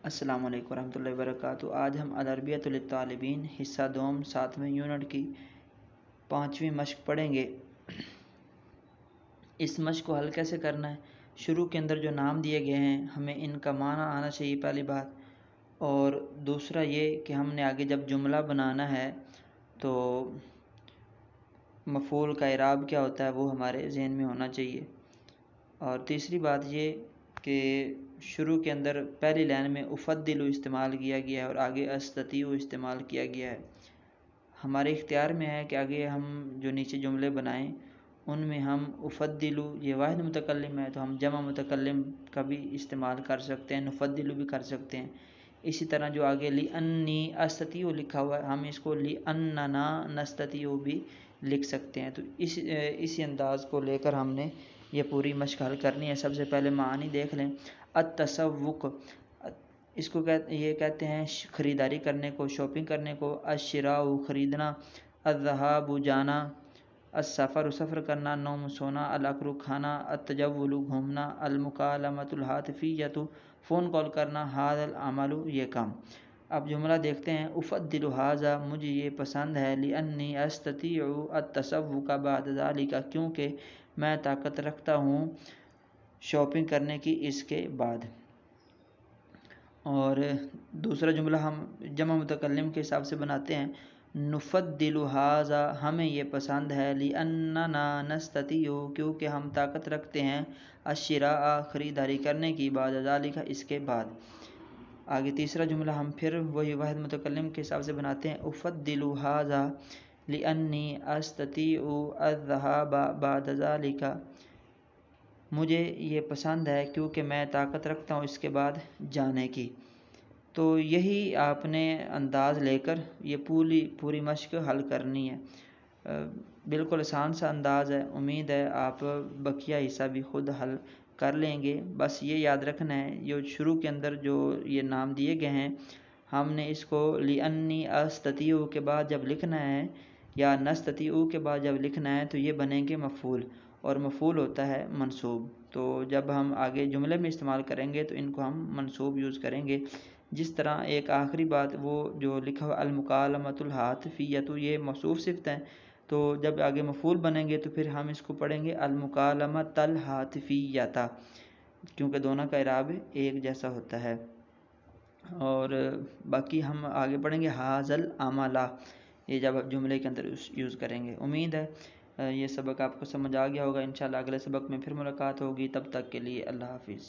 السلام علیکم ورحمۃ اللہ وبرکاتہ۔ آج ہم العربیۃ للطالبین حصہ دوم 7ویں یونٹ کی 5ویں مشق پڑھیں گے۔ اس مشق کو حل کیسے کرنا ہے؟ شروع کے اندر جو نام دیے گئے ہیں ہمیں ان کا معنی آنا چاہیے پہلی بات، اور دوسرا یہ کہ ہم نے آگے جب جملہ بنانا ہے تو مفعول کا اعراب کیا ہوتا ہے وہ ہمارے ذہن میں ہونا چاہیے، اور تیسری بات یہ کہ شروع کے اندر پہلی لائن میں افضل استعمال کیا گیا ہے اور آگے استطیع استعمال کیا گیا ہے۔ ہمارے اختیار میں ہے کہ آگے ہم جو نیچے جملے بنائیں ان میں ہم افضل، یہ واحد متکلم ہے تو ہم جمع متکلم کا بھی استعمال کر سکتے ہیں، نفضل بھی کر سکتے ہیں۔ اسی طرح جو آگے لِأَنِّي استطیع لکھا ہوا ہے ہم اس کو لِأَنَّنَا نستطیع بھی لکھ سکتے ہیں۔ تو اسی انداز کو لے کر ہم نے یہ پوری مشق حل کرنی ہے۔ سب سے پہلے معانی دیکھ لیں۔ التسوق، اس کو یہ کہتے ہیں خریداری کرنے کو، شاپنگ کرنے کو۔ الشراء، خریدنا۔ الذهاب، جانا۔ السفر، سفر کرنا۔ نوم، سونا۔ الاکل، کھانا۔ التجول، گھومنا۔ المکالمۃ الہاتفیۃ، فون کال کرنا۔ ھذا العمل، یہ کام۔ اب جملہ دیکھتے ہیں۔ افضل ھذا، مجھے یہ پسند ہے۔ لأنی استطیع التسوق بعد ذلك، کیونکہ میں طاقت رکھتا ہوں شاپنگ کرنے کی اس کے بعد۔ اور دوسرا جملہ ہم جمع متکلم کے حساب سے بناتے ہیں۔ نفضل ھذا، ہمیں یہ پسند ہے۔ لأننا نستطیع، کیونکہ ہم طاقت رکھتے ہیں۔ الشراء، خریداری کرنے کی۔ بعد ذلك، اس کے بعد۔ آگے تیسرا جملہ ہم پھر وہی واحد متکلم کے حساب سے بناتے ہیں۔ افضل ھذا لأنی استطیع الذهاب بعد ذلك، مجھے یہ پسند ہے کیونکہ میں طاقت رکھتا ہوں اس کے بعد جانے کی۔ تو یہی آپ نے انداز لے کر یہ پوری مشق حل کرنی ہے۔ بالکل آسان سا انداز ہے، امید ہے آپ بقیہ حصہ بھی خود حل کر لیں گے۔ بس یہ یاد رکھنا ہے یہ شروع کے اندر جو یہ نام دیے گئے ہیں ہم نے اس کو لأنی استطیع کے بعد جب لکھنا ہے یا نستطیع کے بعد جب لکھنا ہے تو یہ بنیں گے مفعول، اور مفعول ہوتا ہے منصوب۔ تو جب ہم آگے جملے میں استعمال کریں گے تو ان کو ہم منصوب یوز کریں گے۔ جس طرح ایک آخری بات وہ جو لکھا ہوا المکالمۃ الہاتفیۃ، یہ موصوف صفت ہے، تو جب آگے مفعول بنیں گے تو پھر ہم اس کو پڑھیں گے المکالمۃ الہاتفیۃ، کیونکہ دونوں کا اعراب ایک جیسا ہوتا ہے۔ اور باقی ہم آگے پڑھیں گے ھذا العمل، یہ جب آپ جملے کے اندر یوز کریں گے۔ امید ہے یہ سبق آپ کو سمجھ آ گیا ہوگا۔ انشاءاللہ اگلے سبق میں پھر ملاقات ہوگی، تب تک کے لیے اللہ حافظ۔